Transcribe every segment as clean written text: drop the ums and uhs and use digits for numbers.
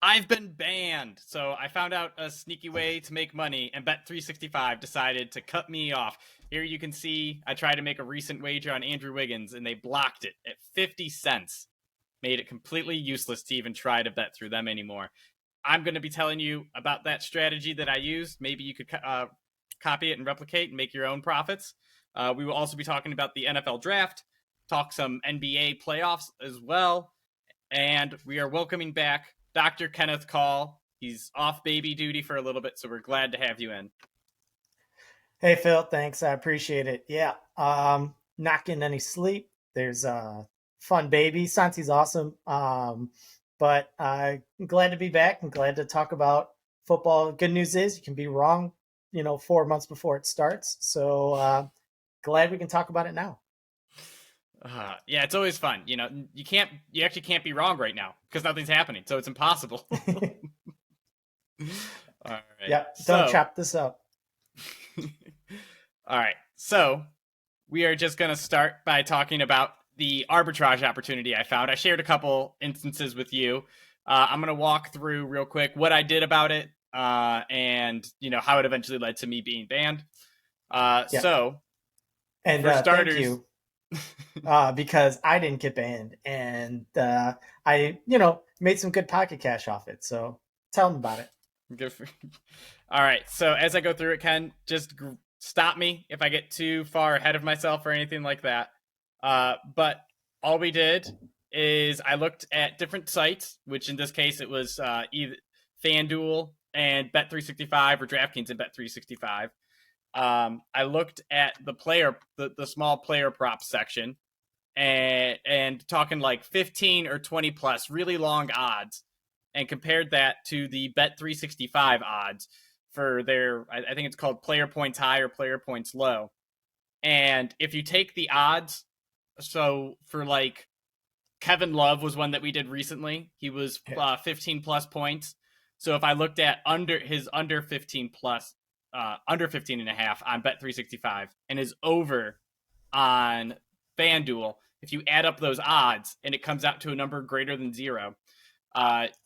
I've been banned. So I found out a sneaky way to make money, and Bet365 decided to cut me off. Here you can see I tried to make a recent wager on Andrew Wiggins, and they blocked it at 50 cents. Made it completely useless to even try to bet through them anymore. I'm going to be telling you about that strategy that I used. Maybe you could copy it and replicate and make your own profits. We will also be talking about the NFL draft, talk some NBA playoffs as well. And we are welcoming back Dr. Kenneth Call. He's off baby duty for a little bit, so we're glad to have you in. Hey, Phil, thanks. I appreciate it. Yeah, not getting any sleep. There's a fun baby. Santi's awesome. But I'm glad to be back and glad to talk about football. Good news is you can be wrong, 4 months before it starts. So glad we can talk about it now. Yeah, it's always fun. You actually can't be wrong right now because nothing's happening, so it's impossible. All right. Yeah, don't chop this up. All right, so we are just going to start by talking about the arbitrage opportunity I found. I shared a couple instances with you. I'm going to walk through real quick what I did about it and, how it eventually led to me being banned. So, and for starters... thank you. Because I didn't get banned, and I, made some good pocket cash off it. So tell them about it. Good for you. All right. So as I go through it, Ken, just stop me if I get too far ahead of myself or anything like that. But all we did is I looked at different sites, which in this case it was either FanDuel and Bet365 or DraftKings and Bet365. I looked at the small player prop section and talking like 15 or 20 plus really long odds and compared that to the Bet365 odds for their, I think it's called player points high or player points low. And if you take the odds, so for like Kevin Love was one that we did recently. He was 15 plus points. So if I looked at under 15 plus, under 15 and a half on Bet365 and is over on FanDuel, if you add up those odds and it comes out to a number greater than 0,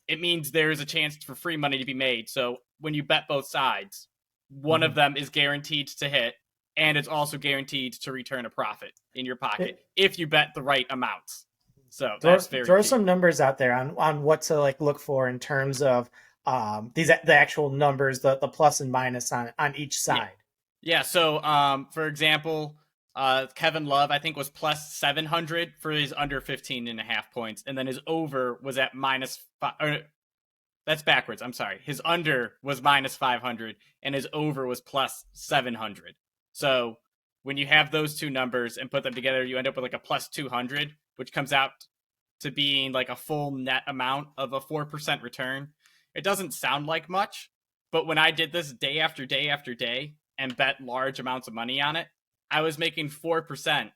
it means there's a chance for free money to be made. So when you bet both sides, one of them is guaranteed to hit, and it's also guaranteed to return a profit in your pocket if you bet the right amounts. So that's very throw key. Some numbers out there on what to look for in terms of the actual numbers, the plus and minus on each side. Yeah. So for example, Kevin Love, I think, was plus 700 for his under 15 and a half points. And then his over was at -5. That's backwards. I'm sorry. His under was -500 and his over was plus 700. So when you have those two numbers and put them together, you end up with like a plus 200, which comes out to being like a full net amount of a 4% return. It doesn't sound like much, but when I did this day after day after day and bet large amounts of money on it, I was making 4%.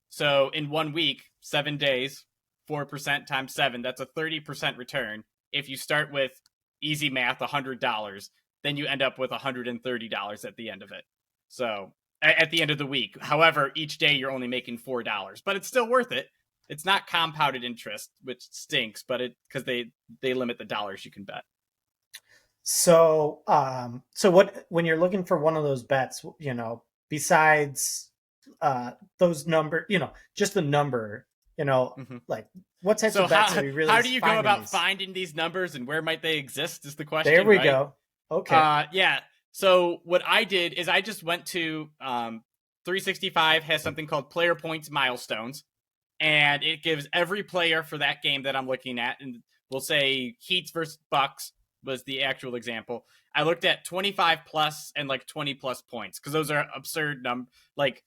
So in 1 week, 7 days, 4% times 7, that's a 30% return. If you start with easy math, $100, then you end up with $130 at the end of it. So at the end of the week. However, each day you're only making $4, but it's still worth it. It's not compounded interest, which stinks, but because they limit the dollars you can bet. So, what when you're looking for one of those bets, besides those number, just the number, like what types of bets are we really? How do you go about finding these numbers and where might they exist? Is the question. There we go. Okay. Yeah. So what I did is I just went to 365 has something called player points milestones. And it gives every player for that game that I'm looking at, and we'll say Heats versus Bucks was the actual example. I looked at 25 plus and like 20 plus points because those are absurd numbers. Like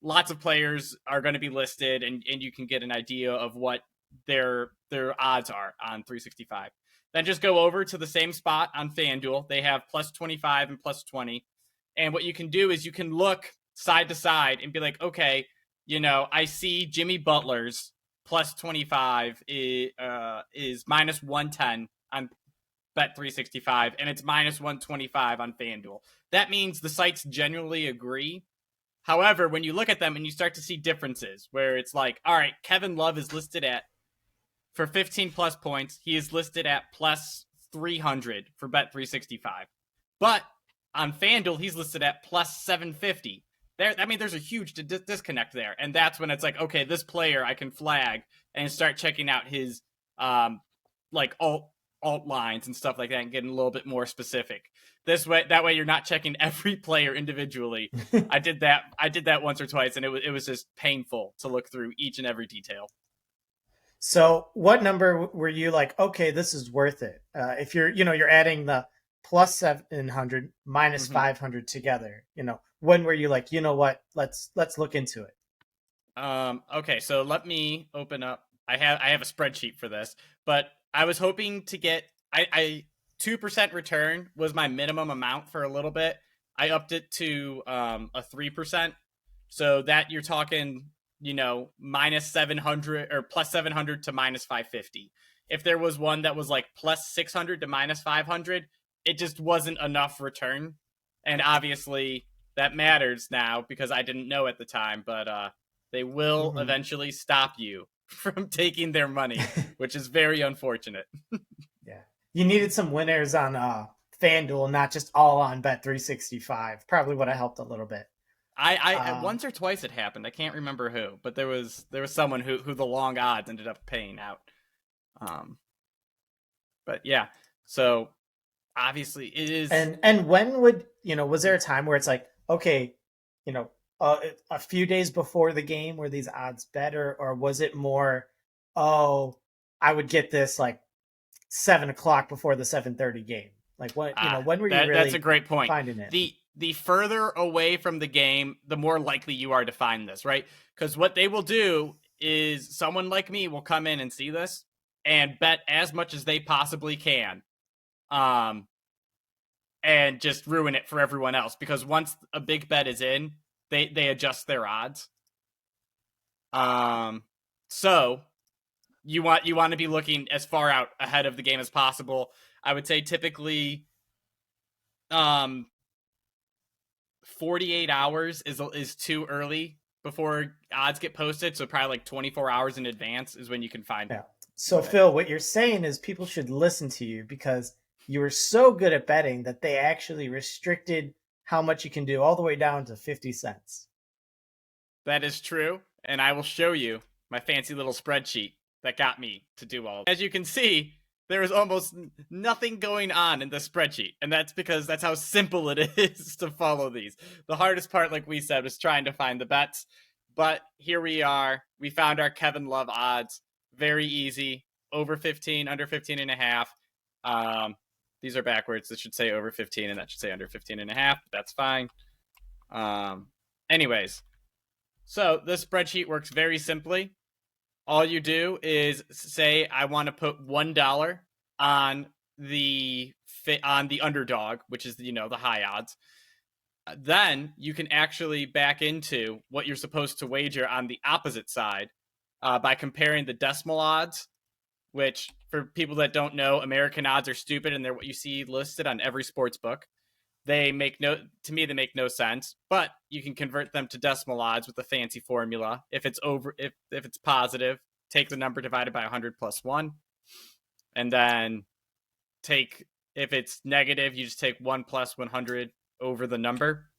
lots of players are going to be listed, and you can get an idea of what their odds are on 365. Then just go over to the same spot on FanDuel. They have plus 25 and plus 20. And what you can do is you can look side to side and be like, okay, I see Jimmy Butler's plus 25 is minus 110 on Bet365, and it's minus 125 on FanDuel. That means the sites generally agree. However, when you look at them and you start to see differences where it's like, all right, Kevin Love is listed at, for 15 plus points, he is listed at plus 300 for Bet365. But on FanDuel, he's listed at plus 750. There's a huge disconnect there. And that's when it's like, okay, this player I can flag and start checking out his like alt lines and stuff like that and getting a little bit more specific. That way you're not checking every player individually. I did that once or twice, and it was just painful to look through each and every detail. So what number were you like, okay, this is worth it? If you're adding the plus 700 minus 500 together, when were you like, you know what, let's look into it? Okay, so let me open up. I have a spreadsheet for this, but I was hoping to get 2% return was my minimum amount for a little bit. I upped it to a 3%, so that you're talking, minus 700 or plus 700 to minus 550. If there was one that was like plus 600 to minus 500, it just wasn't enough return, and obviously that matters now because I didn't know at the time, but they will eventually stop you from taking their money, which is very unfortunate. Yeah. You needed some winners on FanDuel, not just all on Bet365. Probably would have helped a little bit. I once or twice it happened. I can't remember who, but there was someone who the long odds ended up paying out. But yeah, so obviously it is. And when would, was there a time where it's like, okay, a few days before the game were these odds better, or was it more, oh, I would get this like 7:00 before the 7:30 game? Like what, when were you really? That's a great point. Finding it? The further away from the game, the more likely you are to find this, right? Because what they will do is someone like me will come in and see this and bet as much as they possibly can, and just ruin it for everyone else. Because once a big bet is in, they adjust their odds. So you want to be looking as far out ahead of the game as possible. I would say typically 48 hours is too early before odds get posted, so probably like 24 hours in advance is when you can find it. So Phil, what you're saying is people should listen to you because you were so good at betting that they actually restricted how much you can do all the way down to 50 cents. That is true, and I will show you my fancy little spreadsheet that got me to do all of it. As you can see, there is almost nothing going on in the spreadsheet, and that's because that's how simple it is to follow these. The hardest part, like we said, was trying to find the bets, but here we are. We found our Kevin Love odds. Very easy. Over 15, under 15.5. These are backwards. This should say over 15, and that should say under 15.5. That's fine. Anyways, so this spreadsheet works very simply. All you do is say, I want to put $1 on the underdog, which is, the high odds. Then you can actually back into what you're supposed to wager on the opposite side by comparing the decimal odds, which for people that don't know, American odds are stupid and they're what you see listed on every sports book. They make no sense, but you can convert them to decimal odds with a fancy formula. If it's if it's positive, take the number divided by 100 plus 1. And then if it's negative, you just take 1 plus 100 over the number.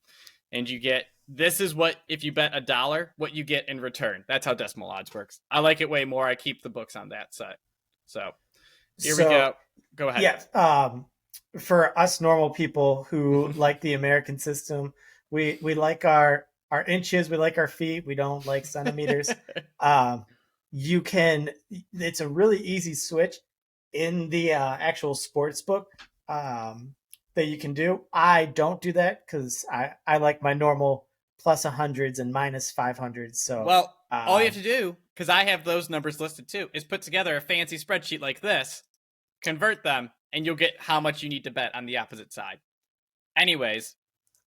And you get, this is what, if you bet $1, what you get in return. That's how decimal odds works. I like it way more. I keep the books on that side. So here we go. Go ahead. Yeah. For us normal people who like the American system, we like our inches, we like our feet, we don't like centimeters. It's a really easy switch in the actual sports book that you can do. I don't do that because I like my normal plus 100s and minus 500s. So all you have to do, because I have those numbers listed too, is put together a fancy spreadsheet like this, convert them, and you'll get how much you need to bet on the opposite side. Anyways,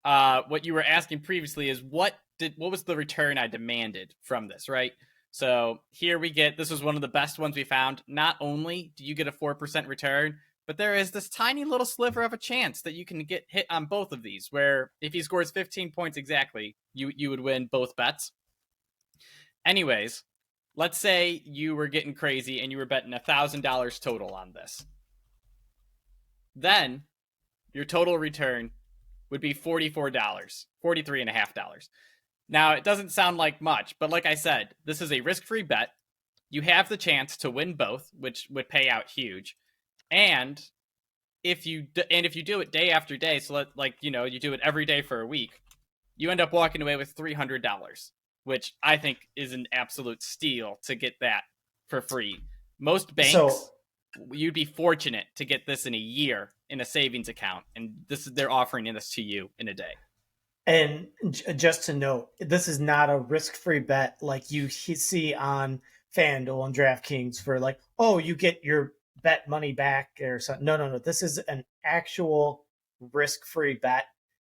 what you were asking previously is what was the return I demanded from this, right? So here this was one of the best ones we found. Not only do you get a 4% return, but there is this tiny little sliver of a chance that you can get hit on both of these, where if he scores 15 points exactly, you would win both bets. Anyways, let's say you were getting crazy and you were betting $1,000 total on this. then your total return would be $44, $43.50. Now, it doesn't sound like much, but like I said, this is a risk-free bet. You have the chance to win both, which would pay out huge. And if you do it day after day, so you do it every day for a week, you end up walking away with $300, which I think is an absolute steal to get that for free. Most banks, you'd be fortunate to get this in a year in a savings account, and they're offering this to you in a day. And just to note, this is not a risk-free bet like you see on FanDuel and DraftKings for like, oh, you get your bet money back or something. No. This is an actual risk-free bet.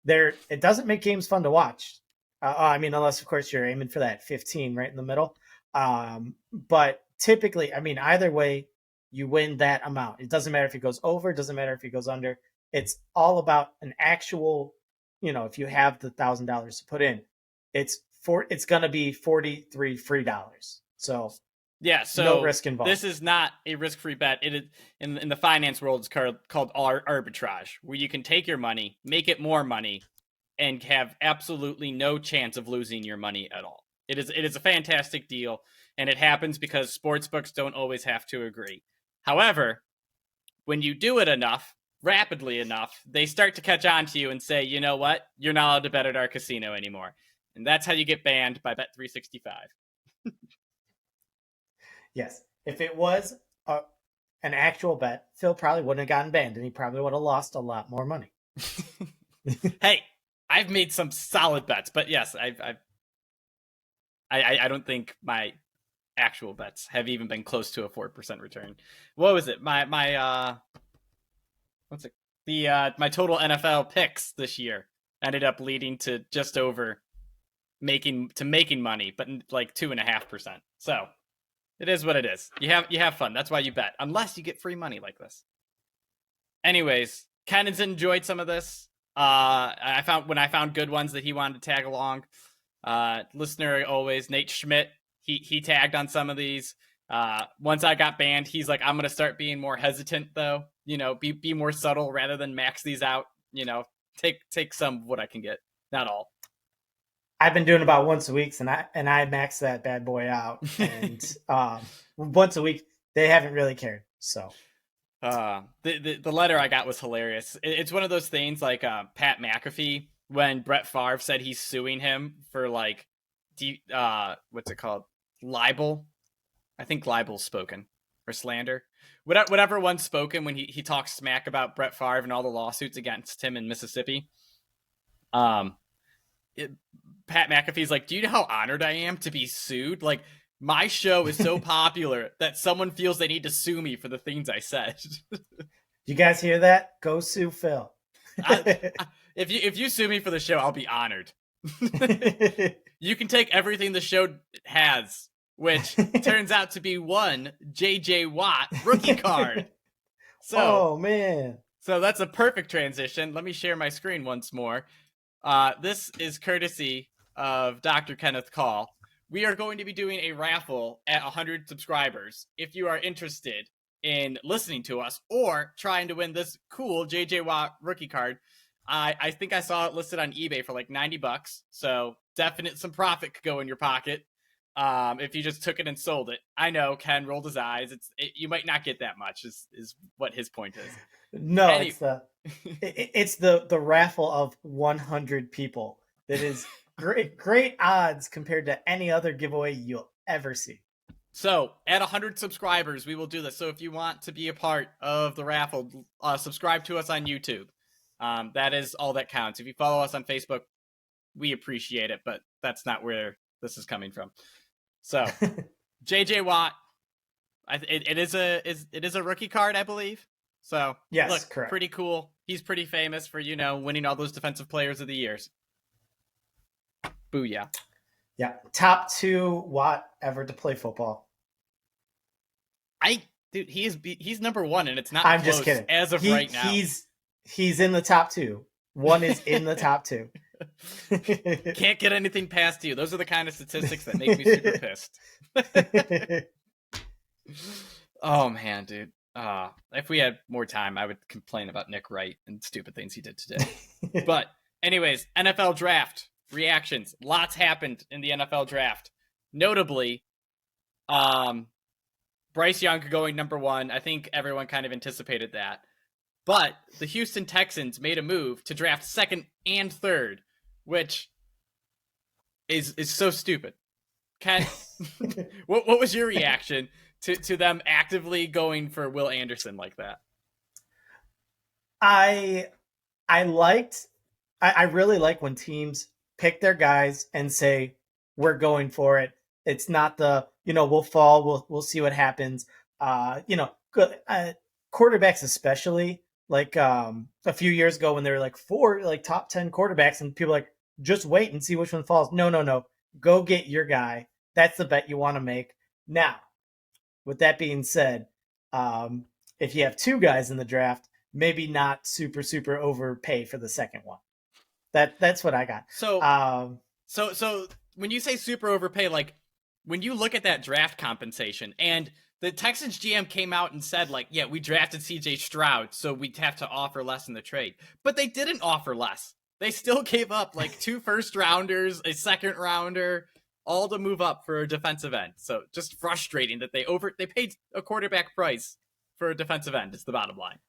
It doesn't make games fun to watch. I mean, unless of course you're aiming for that 15 right in the middle. But typically, I mean, either way, you win that amount. It doesn't matter if it goes over. It doesn't matter if it goes under. It's all about an actual, if you have the $1,000 to put in, it's going to be $43 free dollars. So yeah, so no risk involved. This is not a risk-free bet. It is in the finance world. It's called arbitrage, where you can take your money, make it more money, and have absolutely no chance of losing your money at all. It is a fantastic deal, and it happens because sportsbooks don't always have to agree. However, when you do it rapidly enough, they start to catch on to you and say, you know what? You're not allowed to bet at our casino anymore. And that's how you get banned by Bet365. Yes. If it was an actual bet, Phil probably wouldn't have gotten banned, and he probably would have lost a lot more money. Hey, I've made some solid bets, but yes, I don't think my actual bets have even been close to a 4% return. What was it? My what's it? My total NFL picks this year ended up leading to just over making money, but like 2.5%. So it is what it is. You have fun. That's why you bet, unless you get free money like this. Anyways, Ken has enjoyed some of this. I found good ones that he wanted to tag along. Listener always, Nate Schmidt. He tagged on some of these. Once I got banned, he's like, I'm gonna start being more hesitant though. Be more subtle rather than max these out. Take some of what I can get, not all. I've been doing about once a week, and I max that bad boy out. And once a week, they haven't really cared. So the letter I got was hilarious. It's one of those things like Pat McAfee when Brett Favre said he's suing him for like what's it called, libel. I think libel's spoken, or slander, whatever one's spoken when he talks smack about Brett Favre and all the lawsuits against him in Mississippi. Pat McAfee's like, do you know how honored I am to be sued? Like, my show is so popular that someone feels they need to sue me for the things I said. You guys hear that? Go sue Phil. If you sue me for the show, I'll be honored. You can take everything the show has, which turns out to be one JJ Watt rookie card. So, oh man. So that's a perfect transition. Let me share my screen once more. This is courtesy of Dr. Kenneth Call. We are going to be doing a raffle at 100 subscribers. If you are interested in listening to us or trying to win this cool JJ Watt rookie card, I think I saw it listed on eBay for like $90. So definite some profit could go in your pocket if you just took it and sold it. I know Ken rolled his eyes. You might not get that much is what his point is. No, it's the raffle of 100 people. That is great odds compared to any other giveaway you'll ever see. So at 100 subscribers, we will do this. So if you want to be a part of the raffle, subscribe to us on YouTube. That is all that counts. If you follow us on Facebook, we appreciate it, but that's not where this is coming from. So JJ Watt, it is a rookie card, I believe. So yes, look, correct. Pretty cool. He's pretty famous for, winning all those defensive players of the years. Booyah. Yeah. Top 2 Watt ever to play football. Dude, he's number 1, and it's not I'm close just kidding. As of right now. He's in the top 2. One is in the top 2. Can't get anything past you. Those are the kind of statistics that make me super pissed. Oh man, dude. If we had more time, I would complain about Nick Wright and stupid things he did today. But anyways, NFL draft reactions. Lots happened in the NFL draft. Notably, Bryce Young going number 1. I think everyone kind of anticipated that. But the Houston Texans made a move to draft 2nd and 3rd, which is so stupid. Ken, what was your reaction to them actively going for Will Anderson like that? I really like when teams pick their guys and say, we're going for it. It's not we'll fall, we'll see what happens. Quarterbacks especially, like a few years ago when there were like 4 like top 10 quarterbacks and people like, just wait and see which one falls. No. Go get your guy. That's the bet you want to make. Now, with that being said, if you have 2 guys in the draft, maybe not super overpay for the second one. That's what I got. So when you say super overpay, like when you look at that draft compensation, and the Texans GM came out and said, like, yeah, we drafted CJ Stroud, so we'd have to offer less in the trade. But they didn't offer less. They still gave up like 2 first-rounders, a second-rounder, all to move up for a defensive end. So just frustrating that they paid a quarterback price for a defensive end is the bottom line.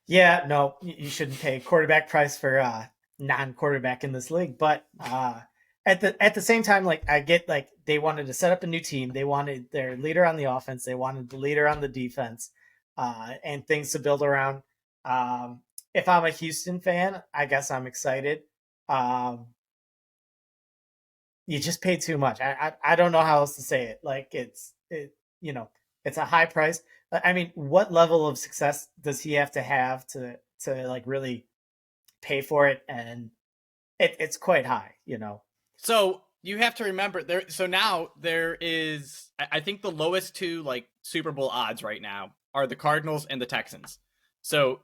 Yeah, no, you shouldn't pay quarterback price for non-quarterback in this league. But at the same time, like I get like they wanted to set up a new team. They wanted their leader on the offense. They wanted the leader on the defense, and things to build around. If I'm a Houston fan, I guess I'm excited. You just paid too much. I don't know how else to say it. Like it's a high price. I mean, what level of success does he have to like really pay for it? And it's quite high, So you have to remember there. So now there is, I think the lowest 2 like Super Bowl odds right now are the Cardinals and the Texans. So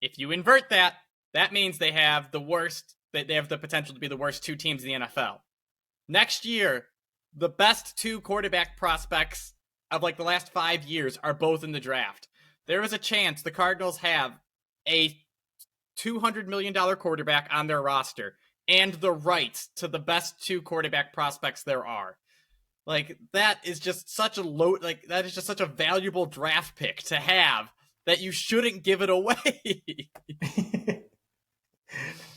if you invert that, that means they have the worst. They have the potential to be the worst 2 teams in the NFL. Next year, the best 2 quarterback prospects of like the last 5 years are both in the draft. There is a chance the Cardinals have a $200 million quarterback on their roster and the rights to the best 2 quarterback prospects there are. Like that is just such a valuable draft pick to have that you shouldn't give it away.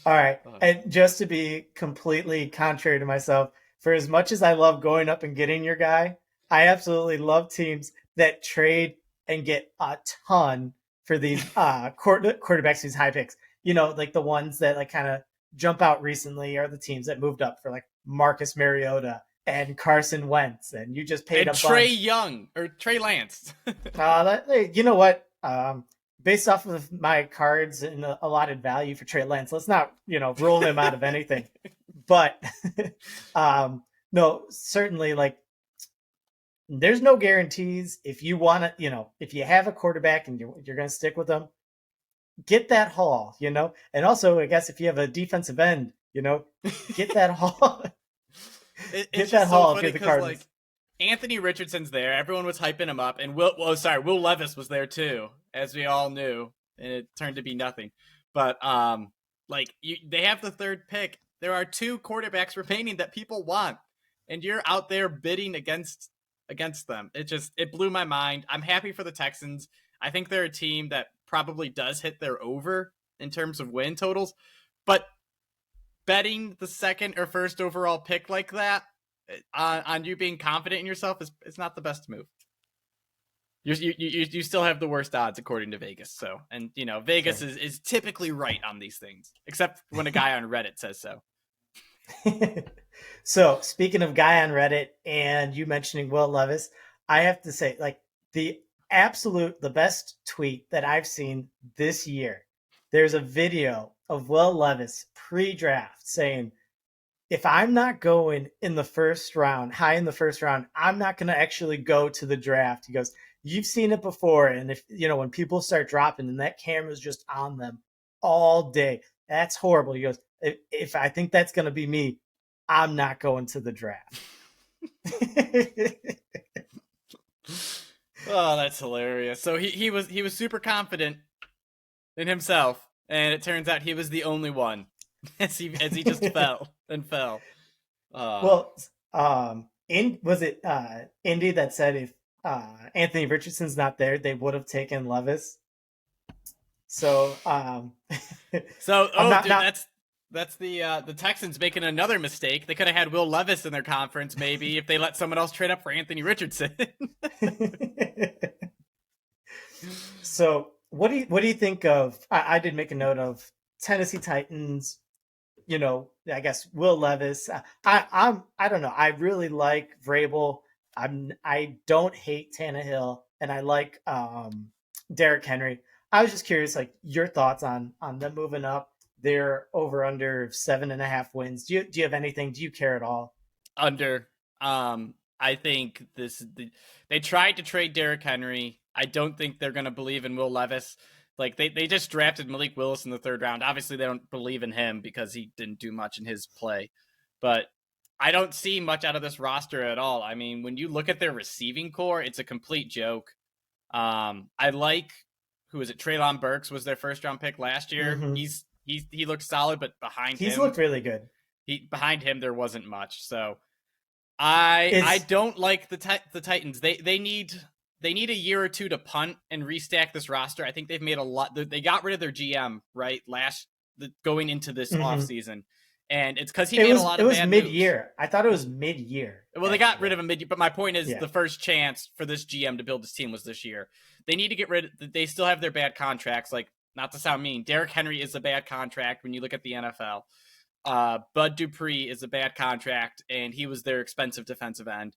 All right. And just to be completely contrary to myself, for as much as I love going up and getting your guy, I absolutely love teams that trade and get a ton for these quarterbacks, these high picks. Like the ones that like kind of jump out recently are the teams that moved up for like Marcus Mariota and Carson Wentz, and you just paid and Trey Young or Trey Lance. You know what? Based off of my cards and allotted value for Trey Lance, let's not rule him out of anything. But no, certainly like there's no guarantees. If you want to, if you have a quarterback and you're going to stick with them, get that haul, and also I guess if you have a defensive end, get that haul. Get that haul if you're the Cardinals. Like, Anthony Richardson's there. Everyone was hyping him up, and Will Levis was there too, as we all knew, and it turned to be nothing. But they have the 3rd pick. There are 2 quarterbacks remaining that people want, and you're out there bidding against them. It blew my mind. I'm happy for the Texans. I think they're a team that probably does hit their over in terms of win totals, but betting the 2nd or 1st overall pick like that on you being confident in yourself is not the best move. You still have the worst odds according to Vegas. So, and Vegas is typically right on these things, except when a guy on Reddit says so. So speaking of guy on Reddit and you mentioning Will Levis, I have to say, like the best tweet that I've seen this year. There's a video of Will Levis pre-draft saying, if I'm not going in the first round, high in the first round, I'm not going to actually go to the draft. He goes, you've seen it before. And if, when people start dropping and that camera's just on them all day, that's horrible. He goes, if I think that's going to be me, I'm not going to the draft. Oh, that's hilarious. So he was super confident in himself, and it turns out he was the only one as he just fell and fell. Uh Well, in was it Indy that said if Anthony Richardson's not there, they would have taken Levis. So so I'm oh not dude, not. that's the Texans making another mistake. They could have had Will Levis in their conference maybe if they let someone else trade up for Anthony Richardson. So what do you think of? I did make a note of Tennessee Titans. I guess Will Levis. I don't know. I really like Vrabel. I don't hate Tannehill, and I like Derrick Henry. I was just curious, like your thoughts on them moving up. They're over under 7.5 wins. Do you have anything? Do you care at all? Under. I think they tried to trade Derrick Henry. I don't think they're going to believe in Will Levis. Like they just drafted Malik Willis in the third round. Obviously, they don't believe in him because he didn't do much in his play. But I don't see much out of this roster at all. I mean, when you look at their receiving core, it's a complete joke. I like who is it? Treylon Burks was their first round pick last year. Mm-hmm. He looked solid, but He's looked really good. behind him there wasn't much. So I Is don't like the Titans. They need a year or two to punt and restack this roster. I think they've made a lot. They got rid of their GM right going into this mhm. offseason. And it's because he It made a was lot it of was bad moves. mid-year. I thought it was mid-year Well, they got rid actually. of him mid, but my point is Yeah. the first chance for this GM to build this team was this year. They need to get rid of. They still have their bad contracts. Like, not to sound mean, Derrick Henry is a bad contract when you look at the NFL. Bud Dupree is a bad contract, and he was their expensive defensive end.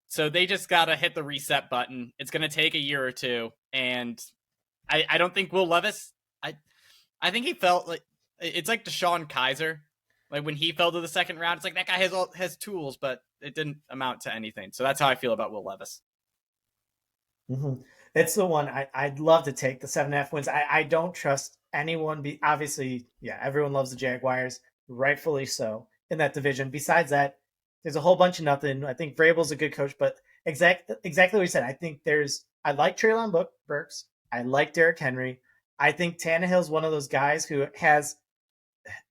So they just got to hit the reset button. It's going to take a year or two, and I don't think Will Levis. I think he felt like it's like Deshaun Kaiser. Like when he fell to the second round, it's like that guy has tools, but it didn't amount to anything. So that's how I feel about Will Levis. Mm-hmm. It's the one I'd love to take the 7.5 wins. I don't trust anyone. Obviously, yeah, everyone loves the Jaguars, rightfully so, in that division. Besides that, there's a whole bunch of nothing. I think Vrabel's a good coach, but exactly what you said. I like Treylon Burks. I like Derrick Henry. I think Tannehill's one of those guys who has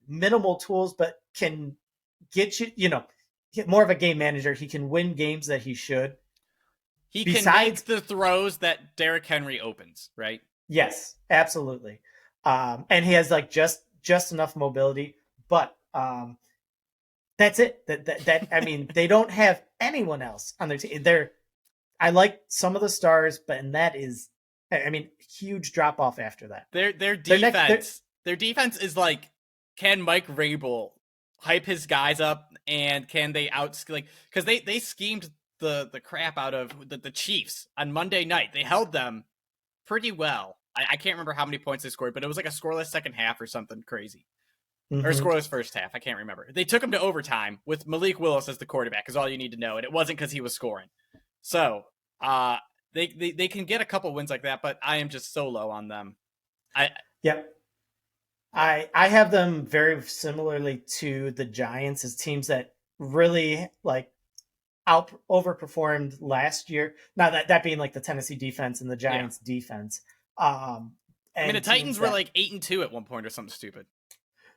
minimal tools, but can get more of a game manager. He can win games that he should. He can make Besides, the throws that Derrick Henry opens, right? yes, absolutely. And he has like just enough mobility, but that's it. That I mean, they don't have anyone else on their team. I like some of the stars, but and that is, I mean, huge drop off after that. Their Their next, their, defense is like, can Mike Vrabel hype his guys up, and can they like, because they schemed the crap out of the Chiefs on Monday night. They held them pretty well. I can't remember how many points they scored, but it was like a scoreless second half or something crazy. Or mm-hmm. scoreless first half. I can't remember. They took him to overtime with Malik Willis as the quarterback, is all you need to know. And it wasn't because he was scoring. So they can get a couple wins like that, but I am just so low on them. Yep. I have them very similarly to the Giants as teams that really like overperformed last year. Now that being like the Tennessee defense and the Yeah. Giants defense. I mean, And the Titans teams were that, like 8-2 at one point or something stupid.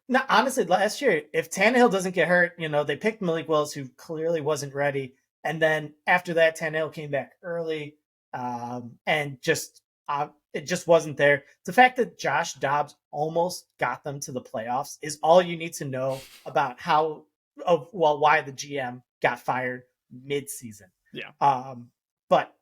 no, honestly, last year, if Tannehill doesn't get hurt, they picked Malik Willis, who clearly wasn't ready. And then after that, Tannehill came back early, and it just wasn't there. The fact that Josh Dobbs almost got them to the playoffs is all you need to know about why the GM got fired mid-season. Yeah. But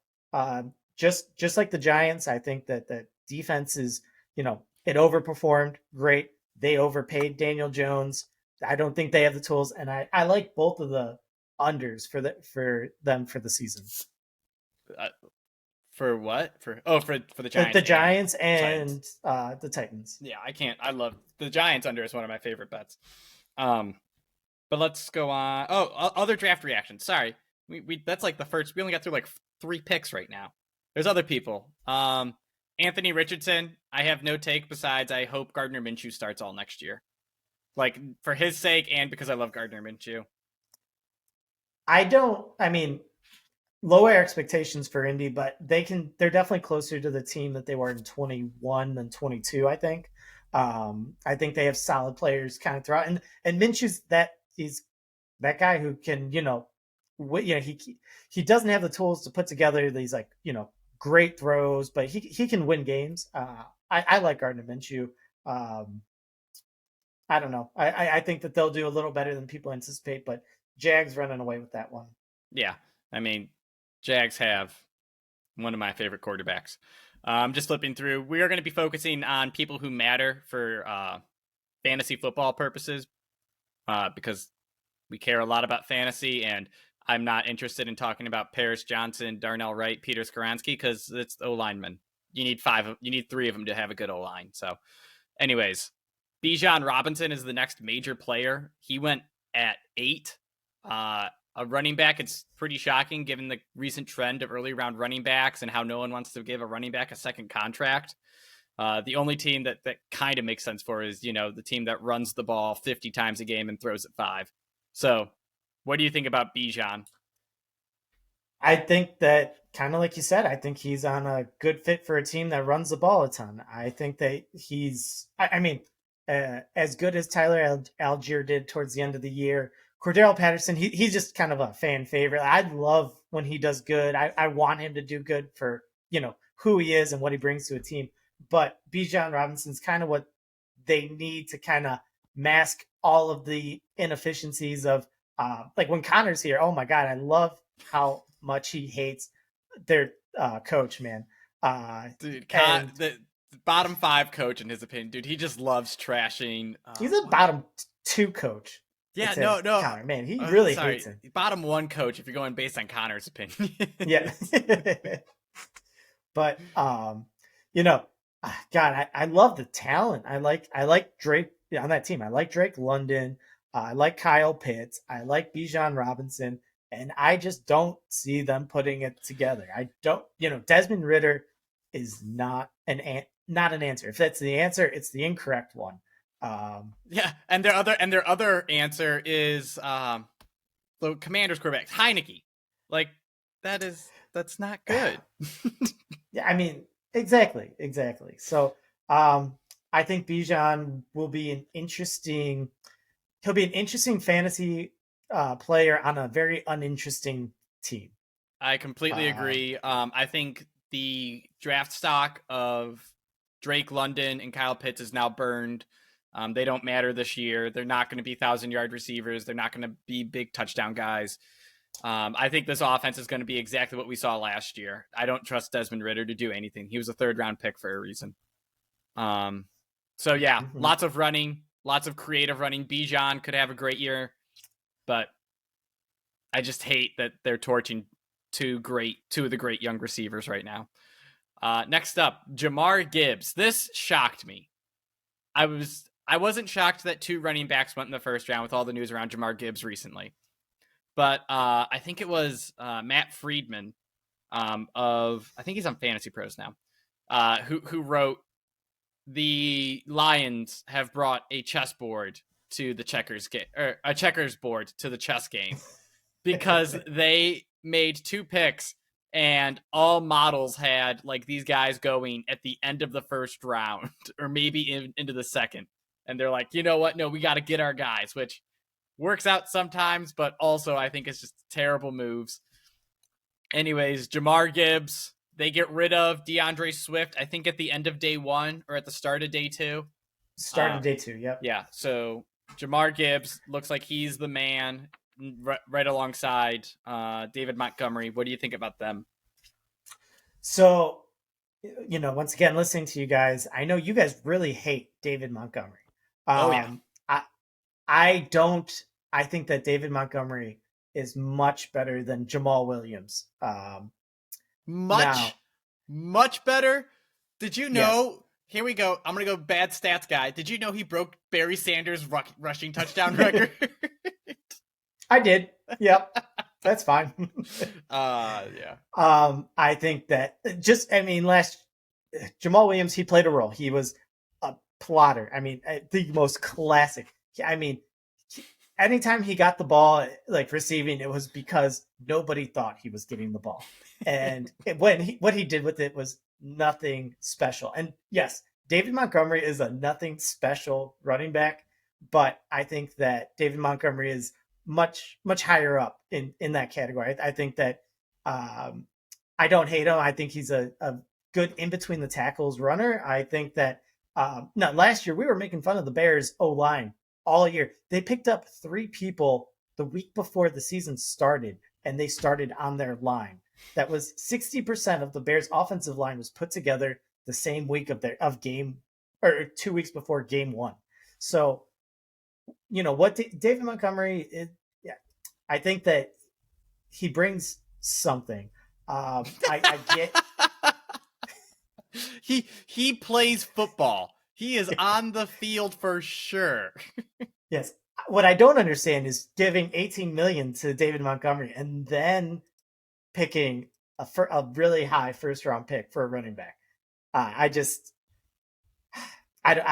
just like the Giants, I think that defense is, it overperformed. Great. They overpaid Daniel Jones. I don't think they have the tools, and I like both of the unders for them for the season. For what? For the Giants. The Giants and Titans. The Titans. Yeah, I can't. I love the Giants under is one of my favorite bets. But let's go on. Oh, other draft reactions. Sorry, we that's like the first. We only got through like 3 picks right now. There's other people. Anthony Richardson. I have no take besides I hope Gardner Minshew starts all next year. Like for his sake and because I love Gardner Minshew. I mean, lower expectations for Indy, but they're definitely closer to the team that they were in 21 than 22, I think. I think they have solid players kind of throughout, and Minshew's he's that guy who can, he doesn't have the tools to put together these like, great throws, but he can win games. I like Gardner Minshew. Um, I don't know. I think that they'll do a little better than people anticipate, but Jags running away with that one. Yeah, I mean, Jags have one of my favorite quarterbacks. Just flipping through, we are going to be focusing on people who matter for fantasy football purposes because we care a lot about fantasy, and I'm not interested in talking about Paris Johnson, Darnell Wright, Peter Skoronski because it's O linemen. You need three of them to have a good O line. So, anyways, Bijan Robinson is the next major player. He went at 8. A running back, it's pretty shocking given the recent trend of early round running backs and how no one wants to give a running back a second contract. The only team that kind of makes sense for is, the team that runs the ball 50 times a game and throws it 5. So what do you think about Bijan? I think that kind of like you said, I think he's on a good fit for a team that runs the ball a ton. I think that as good as Tyler Algier did towards the end of the year, Cordero Patterson, he's just kind of a fan favorite. I love when he does good. I want him to do good for, who he is and what he brings to a team. But Bijan Robinson's kind of what they need to kind of mask all of the inefficiencies of like when Connor's here. Oh my God, I love how much he hates their coach, man. Dude, the bottom 5 coach in his opinion, dude, he just loves trashing. He's a bottom 2 coach. Yeah, no, Connor, man, he really hates him. Bottom 1 coach, if you're going based on Connor's opinion. Yeah. But God, I love the talent. I like Drake on that team. I like Drake London. I like Kyle Pitts. I like Bijan Robinson, and I just don't see them putting it together. I don't. Desmond Ridder is not an answer. If that's the answer, it's the incorrect one. Yeah, and their other answer is the Commanders quarterback Heineke. Like that's not good. Yeah, I mean, exactly. So, I think Bijan will be an interesting. He'll be an interesting fantasy player on a very uninteresting team. I completely agree. I think the draft stock of Drake London and Kyle Pitts is now burned. They don't matter this year. They're not going to be 1,000-yard receivers. They're not going to be big touchdown guys. I think this offense is going to be exactly what we saw last year. I don't trust Desmond Ridder to do anything. He was a 3rd-round pick for a reason. So, yeah, lots of running, lots of creative running. Bijan could have a great year, but I just hate that they're torching two of the great young receivers right now. Next up, Jahmyr Gibbs. This shocked me. I wasn't shocked that 2 running backs went in the 1st round with all the news around Jahmyr Gibbs recently. But I think it was Matt Friedman I think he's on Fantasy Pros now, who wrote, the Lions have brought a chessboard to the checkers game, or a checkers board to the chess game, because they made 2 picks and all models had like these guys going at the end of the 1st round or maybe into the 2nd. And they're like, you know what? No, we got to get our guys, which works out sometimes, but also I think it's just terrible moves. Anyways, Jahmyr Gibbs, they get rid of DeAndre Swift, I think at the end of day 1 or at the start of day 2. Start of day 2, yep. Yeah, so Jahmyr Gibbs looks like he's the man right alongside David Montgomery. What do you think about them? So, once again, listening to you guys, I know you guys really hate David Montgomery. Yeah. I don't. I think that David Montgomery is much better than Jamal Williams. Much better. Did you know? Yes. Here we go. I'm going to go bad stats guy. Did you know he broke Barry Sanders' rushing touchdown record? I did. Yep. That's fine. Yeah. I think that Jamal Williams, he played a role. He was a plotter. I mean, the most classic. I mean, anytime he got the ball, like receiving, it was because nobody thought he was getting the ball. And what he did with it was nothing special. And yes, David Montgomery is a nothing special running back, but I think that David Montgomery is much higher up in that category. I think that I don't hate him. I think he's a good in between the tackles runner. I think that no, last year we were making fun of the Bears O line all year. They picked up 3 people the week before the season started, and they started on their line. That was 60% of the Bears' offensive line was put together the same week of game, or 2 weeks before game 1. So, what David Montgomery, yeah, I think that he brings something. I get he plays football. He is on the field for sure. Yes. What I don't understand is giving $18 million to David Montgomery and then picking a really high first round pick for a running back. I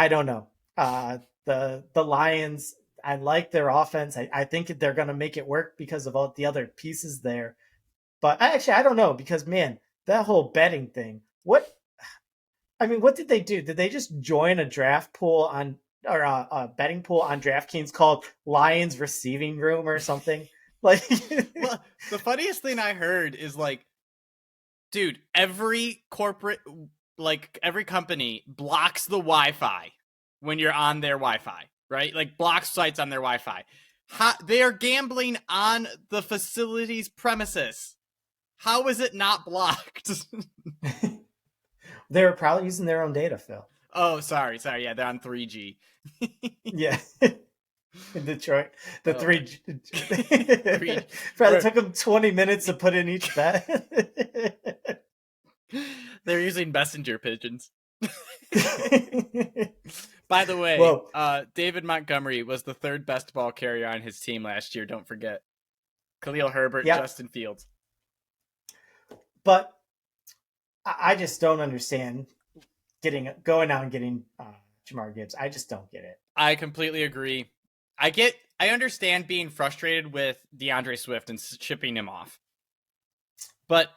don't know. The Lions, I like their offense. I think they're going to make it work because of all the other pieces there. But I don't know, because man, that whole betting thing. What did they do? Did they just join a draft pool or a betting pool on DraftKings called Lions Receiving Room or something? Like, well, the funniest thing I heard is like, dude, every corporate, like every company blocks the Wi-Fi when you're on their Wi-Fi, right? Like blocks sites on their Wi-Fi. They are gambling on the facility's premises. How is it not blocked? They were probably using their own data, Phil. Oh, sorry. Yeah, they're on 3G. Yeah. In Detroit, the 3G. Probably took them 20 minutes to put in each bet. They're using messenger pigeons. By the way, David Montgomery was the 3rd best ball carrier on his team last year. Don't forget. Khalil Herbert, yep. Justin Fields. But I just don't understand going out and getting Jahmyr Gibbs. I just don't get it. I completely agree. I understand being frustrated with DeAndre Swift and shipping him off. But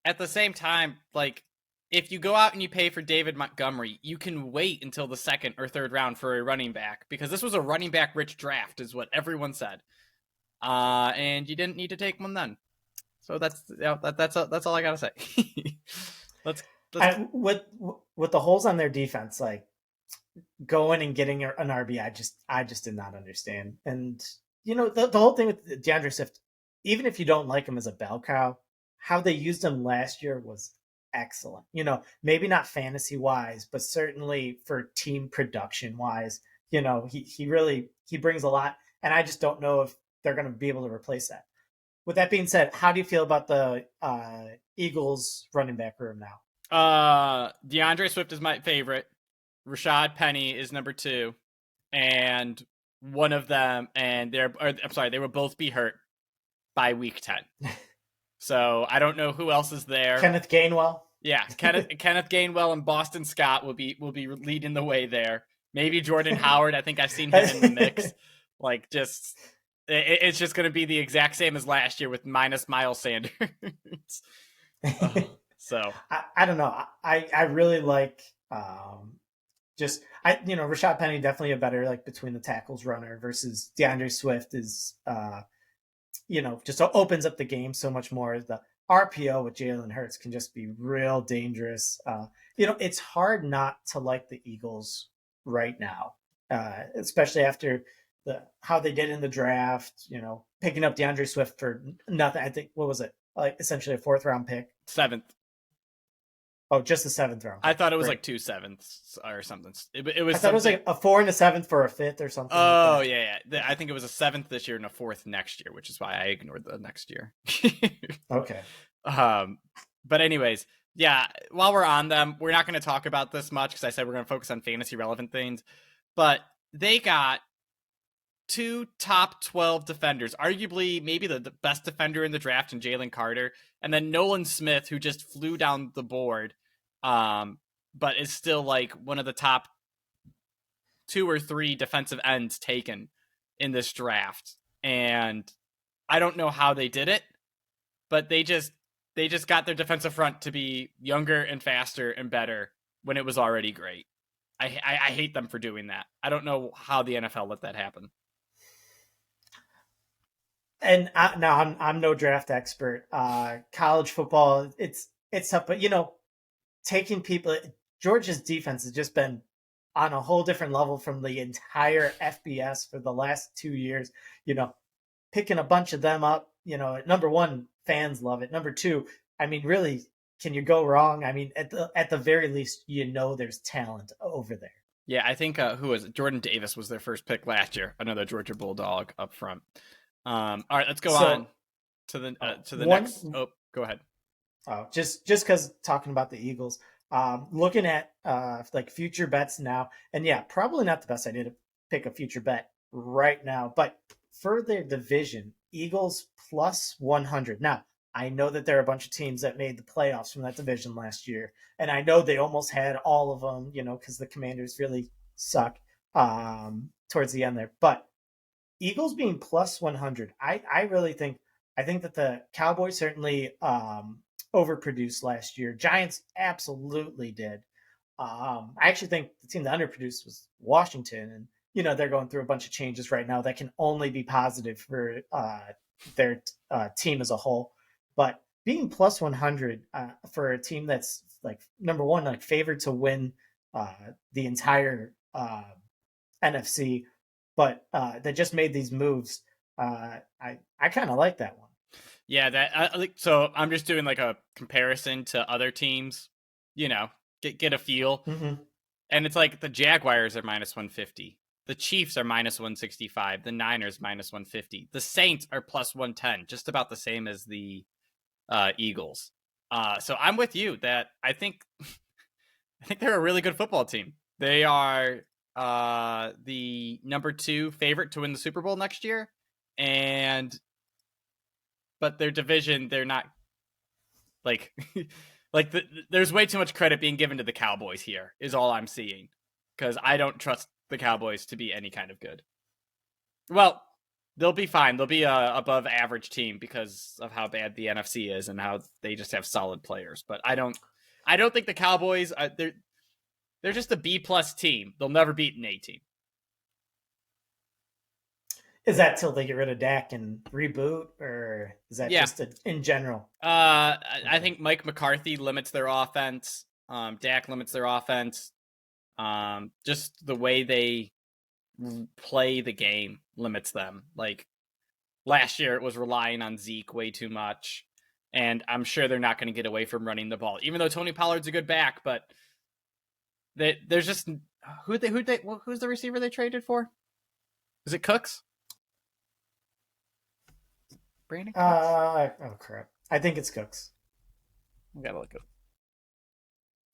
at the same time, like, if you go out and you pay for David Montgomery, you can wait until the 2nd or 3rd round for a running back, because this was a running back rich draft is what everyone said. And you didn't need to take one then. So that's all I gotta say. With the holes on their defense, like going and getting an RB, I just did not understand. And the whole thing with DeAndre Swift, even if you don't like him as a bell cow, how they used him last year was excellent. Maybe not fantasy wise, but certainly for team production wise, he brings a lot. And I just don't know if they're going to be able to replace that. With that being said, how do you feel about the Eagles running back room now? DeAndre Swift is my favorite. Rashad Penny is number 2, and one of them, and they will both be hurt by week 10. So I don't know who else is there. Kenneth Gainwell. Yeah, Kenneth Gainwell and Boston Scott will be leading the way there. Maybe Jordan Howard. I think I've seen him in the mix. Like, it's just going to be the exact same as last year with minus Miles Sanders. So I don't know. I really like Rashad Penny, definitely a better, like, between the tackles runner, versus DeAndre Swift is just opens up the game so much more. The RPO with Jalen Hurts can just be real dangerous. It's hard not to like the Eagles right now, especially after how they did in the draft, picking up DeAndre Swift for nothing. I think, what was it? Like essentially a 4th round pick. 7th. Oh, just the 7th round. I thought it was like 2 7ths or something. It was. I thought it was like a 4 and a 7th for a 5th or something. Oh, like yeah. I think it was a 7th this year and a 4th next year, which is why I ignored the next year. Okay. But anyways, yeah. While we're on them, we're not going to talk about this much because I said we're going to focus on fantasy relevant things. But they got 2 top 12 defenders, arguably maybe the best defender in the draft in Jalen Carter, and then Nolan Smith, who just flew down the board, but is still like one of the top 2 or 3 defensive ends taken in this draft. And I don't know how they did it, but they just got their defensive front to be younger and faster and better when it was already great. I hate them for doing that. I don't know how the NFL let that happen. And now I'm no draft expert. College football, it's tough, but taking people. Georgia's defense has just been on a whole different level from the entire FBS for the last 2 years. Picking a bunch of them up. Number one, fans love it. Number two, I mean, really, can you go wrong? I mean, at the very least, there's talent over there. Yeah, I think who was it? Jordan Davis was their first pick last year. Another Georgia Bulldog up front. All right, let's go on to the next. Oh, go ahead. Oh, just because talking about the Eagles, looking at like future bets now, and yeah, probably not the best idea to pick a future bet right now, but for their division, Eagles plus 100. Now, I know that there are a bunch of teams that made the playoffs from that division last year, and I know they almost had all of them, because the Commanders really suck towards the end there. But Eagles being plus 100, I really think that the Cowboys certainly overproduced last year. Giants absolutely did. I actually think the team that underproduced was Washington, and they're going through a bunch of changes right now that can only be positive for their team as a whole. But being plus 100 for a team that's like number one, like favored to win the entire NFC, but that just made these moves. I kind of like that one. Yeah, so I'm just doing like a comparison to other teams, get a feel. Mm-hmm. And it's like the Jaguars are minus 150. The Chiefs are minus 165. The Niners minus 150. The Saints are plus 110, just about the same as the Eagles. So I'm with you that I think they're a really good football team. They are the number 2 favorite to win the Super Bowl next year, but their division, they're not like there's way too much credit being given to the Cowboys here is all I'm seeing, because I don't trust the Cowboys to be any kind of good. Well, they'll be fine. They'll be a above average team because of how bad the NFC is and how they just have solid players. But I don't think the Cowboys they're just a B+ team. They'll never beat an A team. Is that till they get rid of Dak and reboot, or is that just in general? I think Mike McCarthy limits their offense. Dak limits their offense. Just the way they play the game limits them. Like last year, it was relying on Zeke way too much, and I'm sure they're not going to get away from running the ball. Even though Tony Pollard's a good back, but there's just who's the receiver they traded for? Is it Cooks? Brandon Cooks? Oh crap! I think it's Cooks. We gotta look up.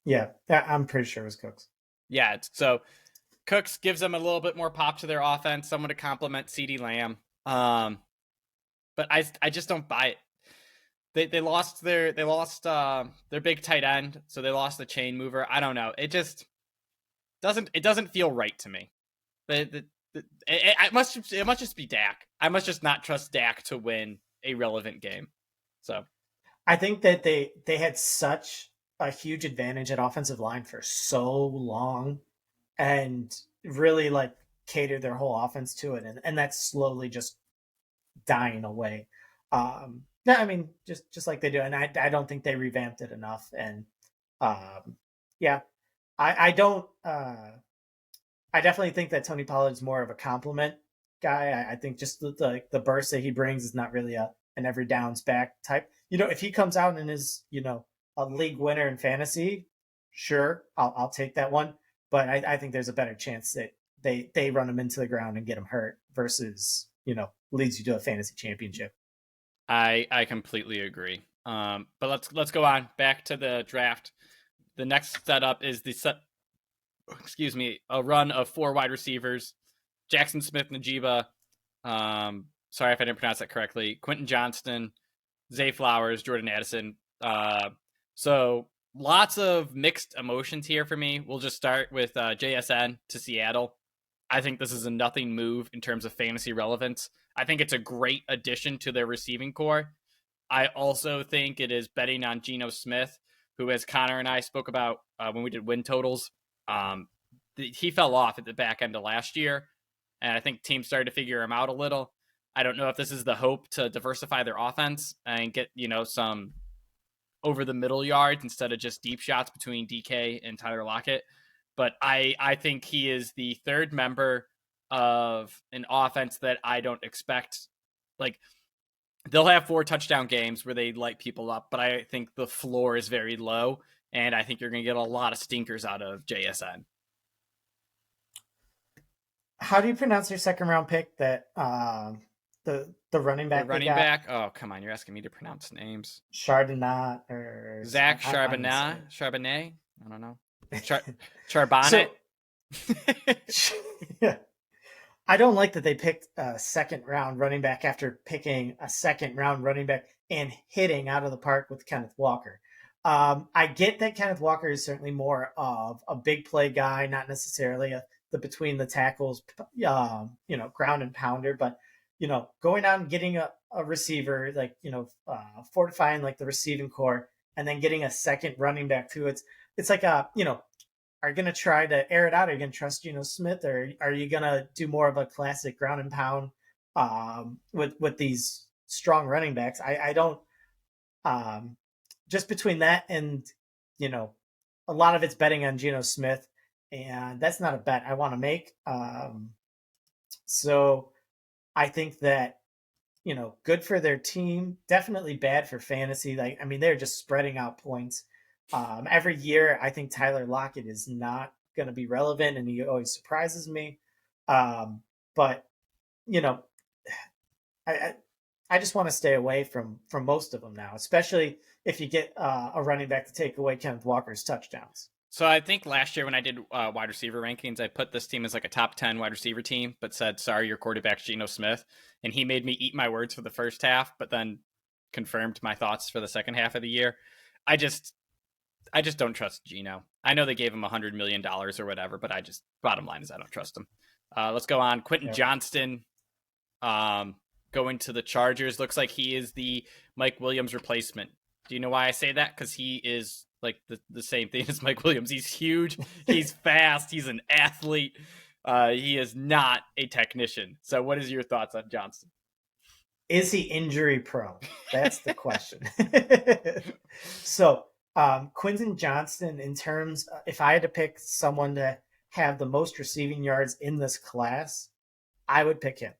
Yeah, I'm pretty sure it was Cooks. Yeah, so Cooks gives them a little bit more pop to their offense, someone to complement CeeDee Lamb. But I just don't buy it. They lost their big tight end, so they lost the chain mover. I don't know. It just doesn't feel right to me. It must just be Dak. I must just not trust Dak to win a relevant game. So I think that they had such a huge advantage at offensive line for so long, and really like catered their whole offense to it, and that's slowly just dying away. Yeah, I mean, just like they do, and I don't think they revamped it enough. And yeah, I don't. I definitely think that Tony Pollard's more of a compliment guy. I think just the burst that he brings is not really an every downs back type. If he comes out and is a league winner in fantasy, sure, I'll take that one. But I think there's a better chance that they run him into the ground and get him hurt versus leads you to a fantasy championship. I completely agree. But let's go on back to the draft. The next setup is a run of 4 wide receivers: Jackson Smith-Njigba. Sorry if I didn't pronounce that correctly. Quentin Johnston, Zay Flowers, Jordan Addison. So lots of mixed emotions here for me. We'll just start with JSN to Seattle. I think this is a nothing move in terms of fantasy relevance. I think it's a great addition to their receiving core. I also think it is betting on Geno Smith, who, as Connor and I spoke about when we did win totals, he fell off at the back end of last year, and I think teams started to figure him out a little. I don't know if this is the hope to diversify their offense and get, some over the middle yards instead of just deep shots between DK and Tyler Lockett. But I think he is the third member of an offense that I don't expect. Like, they'll have 4 touchdown games where they light people up, but I think the floor is very low, and I think you're going to get a lot of stinkers out of JSN. How do you pronounce your second round pick? That the running back. The running back. Oh, come on! You're asking me to pronounce names. Charbonnet or Zach Charbonnet. Charbonnet. I don't know. Charbonnet. So, yeah. I don't like that they picked a second round running back after picking a second round running back and hitting out of the park with Kenneth Walker. I get that Kenneth Walker is certainly more of a big play guy, not necessarily the between the tackles, ground and pounder, but going out and getting a receiver, like, fortifying like the receiving core, and then getting a second running back too. It's like are you going to try to air it out? Are you going to trust Geno Smith, or are you going to do more of a classic ground and pound with these strong running backs? I don't. Just between that and a lot of it's betting on Geno Smith, and that's not a bet I want to make. So I think that good for their team, definitely bad for fantasy. They're just spreading out points. Every year, I think Tyler Lockett is not going to be relevant, and he always surprises me. But I just want to stay away from most of them now, especially if you get a running back to take away Kenneth Walker's touchdowns. So I think last year when I did wide receiver rankings, I put this team as like a top 10 wide receiver team, but said, sorry, your quarterback's Geno Smith. And he made me eat my words for the first half, but then confirmed my thoughts for the second half of the year. I just don't trust Geno. I know they gave him $100 million or whatever, but bottom line is I don't trust him. Let's go on. Quentin Johnston going to the Chargers. Looks like he is the Mike Williams replacement. Do you know why I say that? Because he is like the same thing as Mike Williams. He's huge. He's fast. He's an athlete. He is not a technician. So what is your thoughts on Johnston? Is he injury prone? That's the question. So Quentin Johnston, in terms, if I had to pick someone to have the most receiving yards in this class, I would pick him.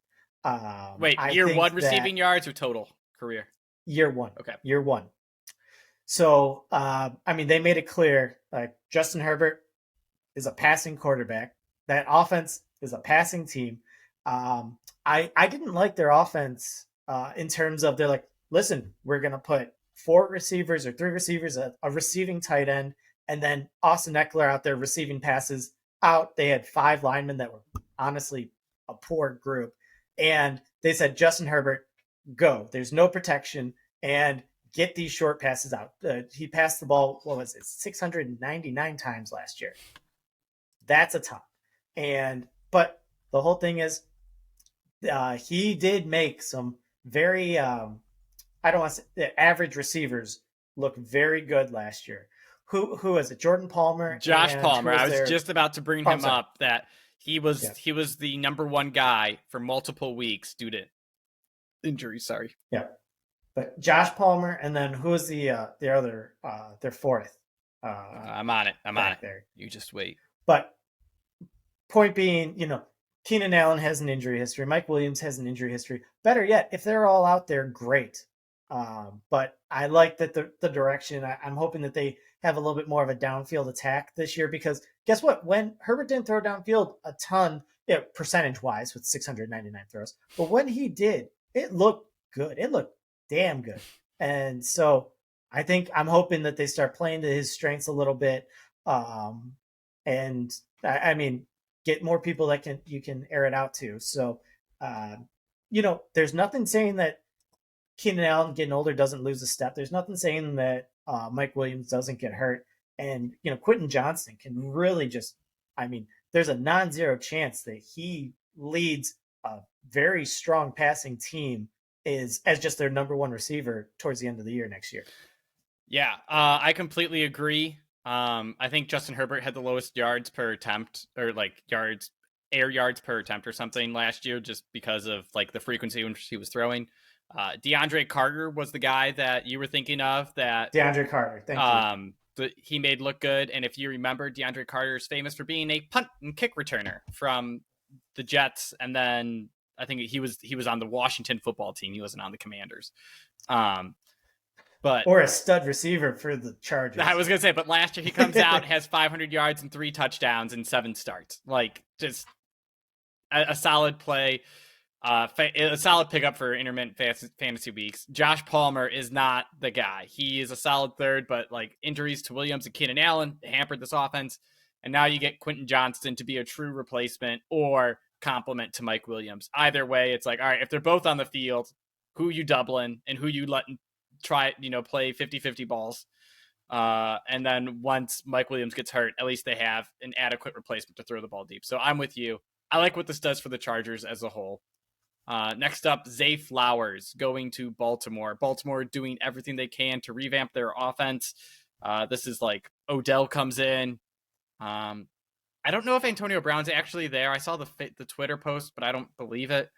Wait, year one receiving yards or total career? Year one. Okay. Year one. So, they made it clear, like, Justin Herbert is a passing quarterback. That offense is a passing team. I didn't like their offense in terms of, they're like, listen, we're going to put 4 receivers or 3 receivers, a receiving tight end, and then Austin Eckler out there receiving passes out. They had 5 linemen that were honestly a poor group. And they said, Justin Herbert, go. There's no protection, and get these short passes out. He passed the ball, 699 times last year. That's a ton. But the whole thing is, he did make some very, I don't want to say, average receivers look very good last year. Who was it? Jordan Palmer? Josh Palmer. I was just about to bring him up, that he was the number 1 guy for multiple weeks due to injury. Sorry. Yeah. But Josh Palmer, and then who was the other, their fourth? I'm on it. There. You just wait. But point being, Keenan Allen has an injury history. Mike Williams has an injury history. Better yet, if they're all out there, great. But I like that the direction. I'm hoping that they have a little bit more of a downfield attack this year, because guess what? When Herbert didn't throw downfield a ton, percentage-wise with 699 throws, but when he did, it looked good. It looked damn good. And so I'm hoping that they start playing to his strengths a little bit. And get more people that you can air it out to. So, there's nothing saying that Keenan Allen getting older doesn't lose a step. There's nothing saying that Mike Williams doesn't get hurt. And, Quentin Johnston can really just, there's a non-zero chance that he leads a very strong passing team is as just their number one receiver towards the end of the year next year. Yeah, I completely agree. I think Justin Herbert had the lowest yards per attempt, or like air yards per attempt or something last year, just because of like the frequency in which he was throwing. DeAndre Carter was the guy that you were thinking of that DeAndre Carter, thank you. he made look good. And if you remember, DeAndre Carter is famous for being a punt and kick returner from the Jets, and then I think he was on the Washington football team. He wasn't on the Commanders. But or a stud receiver for the Chargers. I was gonna say, but last year he comes out, has 500 yards and 3 touchdowns and 7 starts. Like, just a solid play, a solid pickup for intermittent fantasy weeks. Josh Palmer is not the guy. He is a solid third, but like injuries to Williams and Keenan Allen hampered this offense. And now you get Quentin Johnston to be a true replacement or complement to Mike Williams. Either way, it's like, all right, if they're both on the field, who you doubling and who you letting try, play 50-50 balls. And then once Mike Williams gets hurt, at least they have an adequate replacement to throw the ball deep. So I'm with you. I like what this does for the Chargers as a whole. Next up, Zay Flowers going to Baltimore. Baltimore doing everything they can to revamp their offense. This is like Odell comes in. I don't know if Antonio Brown's actually there. I saw the Twitter post, but I don't believe it.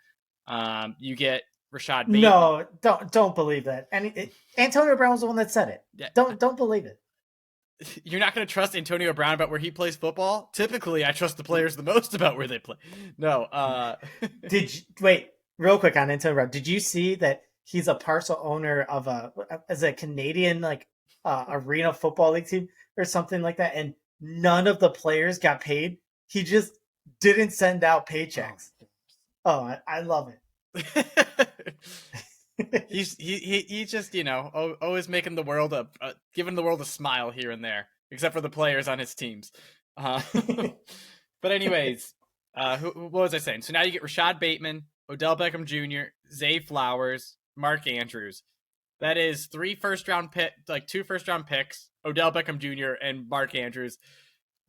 You get Rashad Bateman. No, don't believe that. And Antonio Brown was the one that said it. Yeah. Don't believe it. You're not going to trust Antonio Brown about where he plays football? Typically, I trust the players the most about where they play. No. Wait, real quick on Antonio Brown. Did you see that he's a partial owner of as a Canadian arena football league team or something like that, and none of the players got paid? He just didn't send out paychecks. Oh, I love it. He's just always making the world giving the world a smile here and there, except for the players on his teams. But anyways, what was I saying? So now you get Rashad Bateman, Odell Beckham Jr., Zay Flowers, Mark Andrews. That is 2 first-round picks, Odell Beckham Jr. and Mark Andrews.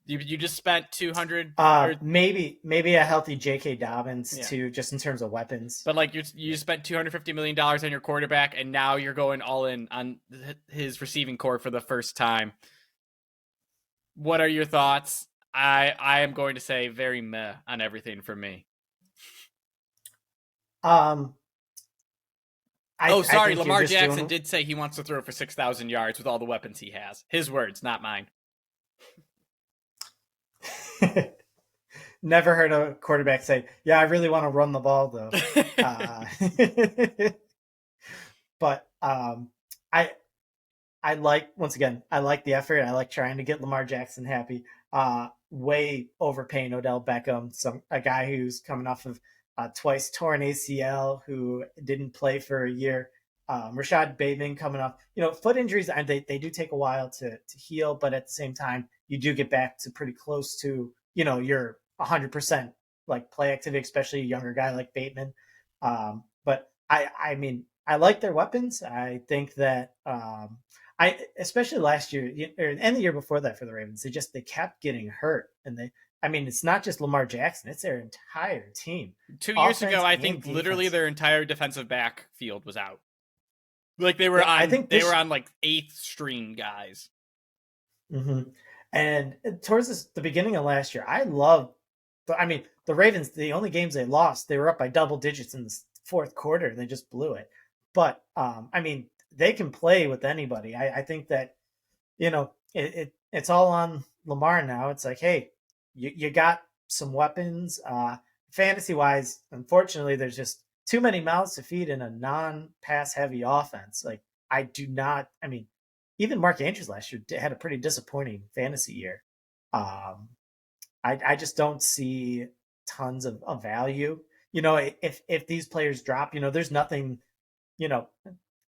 You just spent 200. Maybe a healthy J.K. Dobbins too, just in terms of weapons. But like you spent $250 million on your quarterback, and now you're going all in on his receiving core for the first time. What are your thoughts? I am going to say very meh on everything for me. Sorry, Lamar Jackson did say he wants to throw for 6,000 yards with all the weapons he has. His words, not mine. Never heard a quarterback say, "Yeah, I really want to run the ball, though." But I like, once again, I like the effort. I like trying to get Lamar Jackson happy. Way overpaying Odell Beckham, a guy who's coming off of twice torn ACL, who didn't play for a year. Rashad Bateman coming off, foot injuries, and they do take a while to heal, but at the same time, you do get back to pretty close to, your 100% like play activity, especially a younger guy like Bateman. But I mean, I like their weapons. I think that especially last year and the year before that for the Ravens, they kept getting hurt, and it's not just Lamar Jackson; it's their entire team. 2 years ago, I think literally their entire defensive backfield was out. Like they were they were on like 8th string guys. Mm-hmm. And towards the beginning of last year, the Ravens, the only games they lost, they were up by double digits in the fourth quarter. They just blew it. But they can play with anybody. I think that, it's all on Lamar now. It's like, hey, you got some weapons. Fantasy wise, unfortunately, there's just too many mouths to feed in a non-pass heavy offense. Like, even Mark Andrews last year had a pretty disappointing fantasy year. I just don't see tons of value. If these players drop, there's nothing,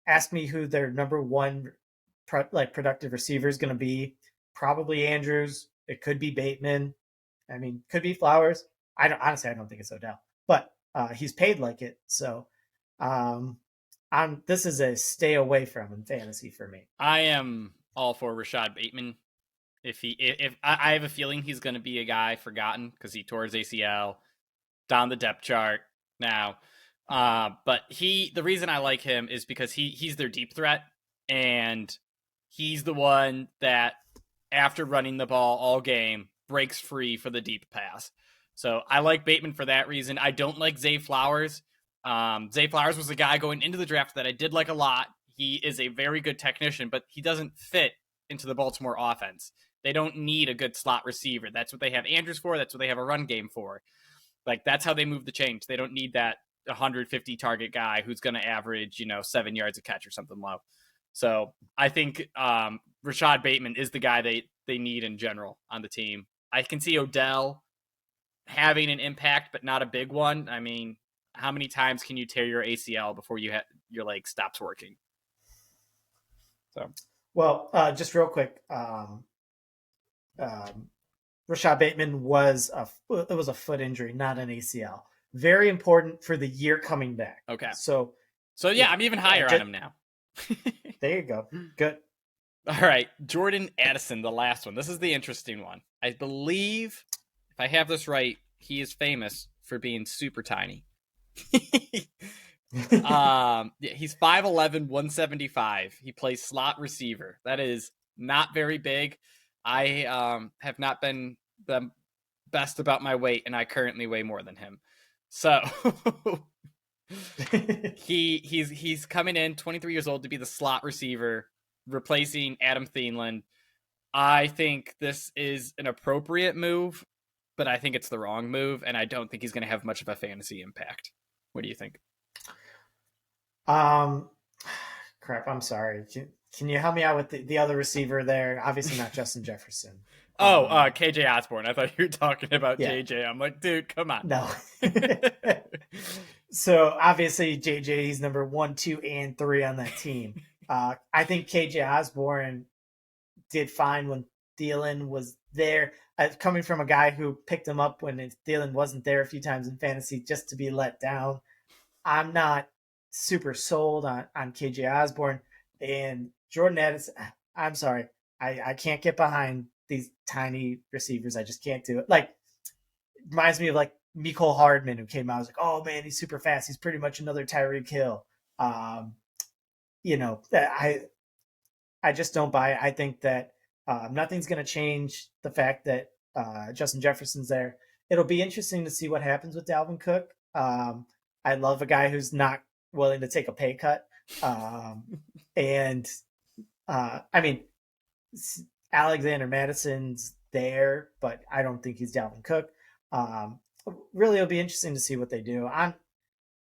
ask me who their number one productive receiver is going to be. Probably Andrews. It could be Bateman. Could be Flowers. I don't think it's Odell, but he's paid like it. So this is a stay away from in fantasy for me. I am all for Rashad Bateman. If I have a feeling he's going to be a guy forgotten because he tore his ACL down the depth chart now. But the reason I like him is because he's their deep threat, and he's the one that, after running the ball all game, breaks free for the deep pass. So I like Bateman for that reason. I don't like Zay Flowers. Zay Flowers was a guy going into the draft that I did like a lot. He is a very good technician, but he doesn't fit into the Baltimore offense. They don't need a good slot receiver. That's what they have Andrews for. That's what they have a run game for. Like, that's how they move the chains. They don't need that 150 target guy who's going to average, 7 yards a catch or something low. So I think Rashad Bateman is the guy they need in general on the team. I can see Odell having an impact, but not a big one. I mean, how many times can you tear your ACL before your leg stops working? So, well, just real quick, Rashad Bateman was a foot injury, not an ACL. Very important for the year coming back. Okay. So yeah, I'm even higher on him now. There you go. Good. All right, Jordan Addison, the last one. This is the interesting one. I believe, if I have this right, he is famous for being super tiny. He's 5'11", 175. He plays slot receiver. That is not very big. I have not been the best about my weight, and I currently weigh more than him. So he's coming in, 23 years old, to be the slot receiver, replacing Adam Thielen. I think this is an appropriate move, but I think it's the wrong move, and I don't think he's going to have much of a fantasy impact. What do you think? Crap, I'm sorry. Can you help me out with the other receiver there? Obviously not Justin Jefferson. KJ Osborne. I thought you were talking about JJ. I'm like, dude, come on. No. So obviously JJ, he's number 1, 2, and 3 on that team. I think KJ Osborne did fine when Thielen was there. Coming from a guy who picked him up when Thielen wasn't there a few times in fantasy, just to be let down, I'm not super sold on KJ Osborne. And Jordan Addison, I'm sorry, I can't get behind these tiny receivers. I just can't do it. Like, reminds me of like Mecole Hardman, who came out. I was like, oh man, he's super fast. He's pretty much another Tyreek Hill. I just don't buy it. I think that nothing's going to change the fact that Justin Jefferson's there. It'll be interesting to see what happens with Dalvin Cook. I love a guy who's not willing to take a pay cut. I mean, Alexander Madison's there, but I don't think he's Dalvin Cook. Really, it'll be interesting to see what they do.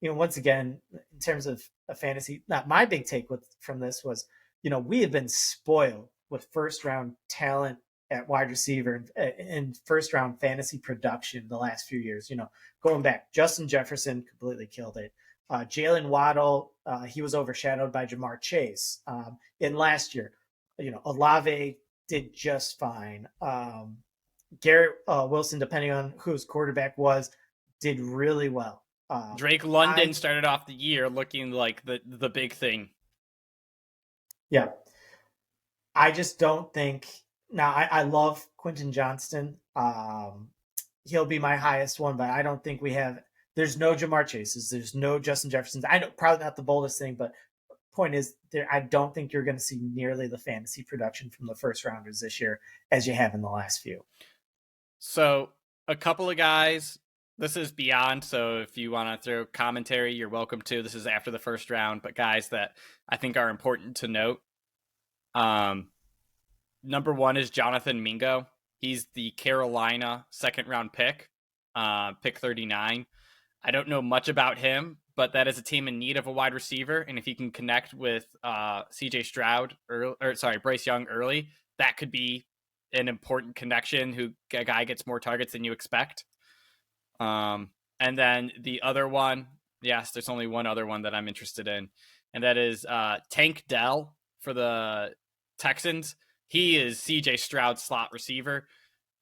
Once again, in terms of a fantasy, not my big take from this was, we have been spoiled with first round talent at wide receiver and first round fantasy production the last few years. Going back, Justin Jefferson completely killed it. Jalen Waddle, he was overshadowed by Ja'Marr Chase. In last year, Olave did just fine. Garrett Wilson, depending on who his quarterback was, did really well. Drake London started off the year looking like the big thing. Yeah. I just don't think. Now, I love Quentin Johnston. He'll be my highest one, but I don't think there's no Ja'Marr Chases. There's no Justin Jeffersons. I know, probably not the boldest thing, but point is, I don't think you're going to see nearly the fantasy production from the first rounders this year as you have in the last few. So a couple of guys, this is beyond. So if you want to throw commentary, you're welcome to. This is after the first round, but guys that I think are important to note. Number 1 is Jonathan Mingo. He's the Carolina second round pick, pick 39. I don't know much about him, but that is a team in need of a wide receiver. And if he can connect with Bryce Young early, that could be an important connection. A guy gets more targets than you expect. And then the other one, yes, there's only one other one that I'm interested in, and that is Tank Dell for the Texans. He is CJ Stroud's slot receiver.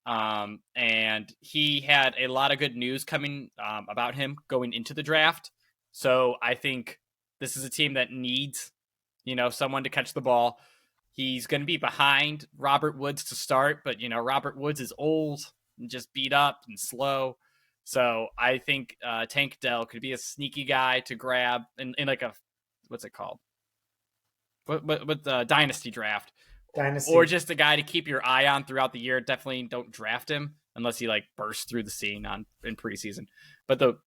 And he had a lot of good news coming about him going into the draft. So I think this is a team that needs, someone to catch the ball. He's going to be behind Robert Woods to start, but Robert Woods is old and just beat up and slow. So I think Tank Dell could be a sneaky guy to grab in like a, what's it called? What the dynasty draft. Dynasty. Or just a guy to keep your eye on throughout the year. Definitely don't draft him unless he like bursts through the scene in preseason. But the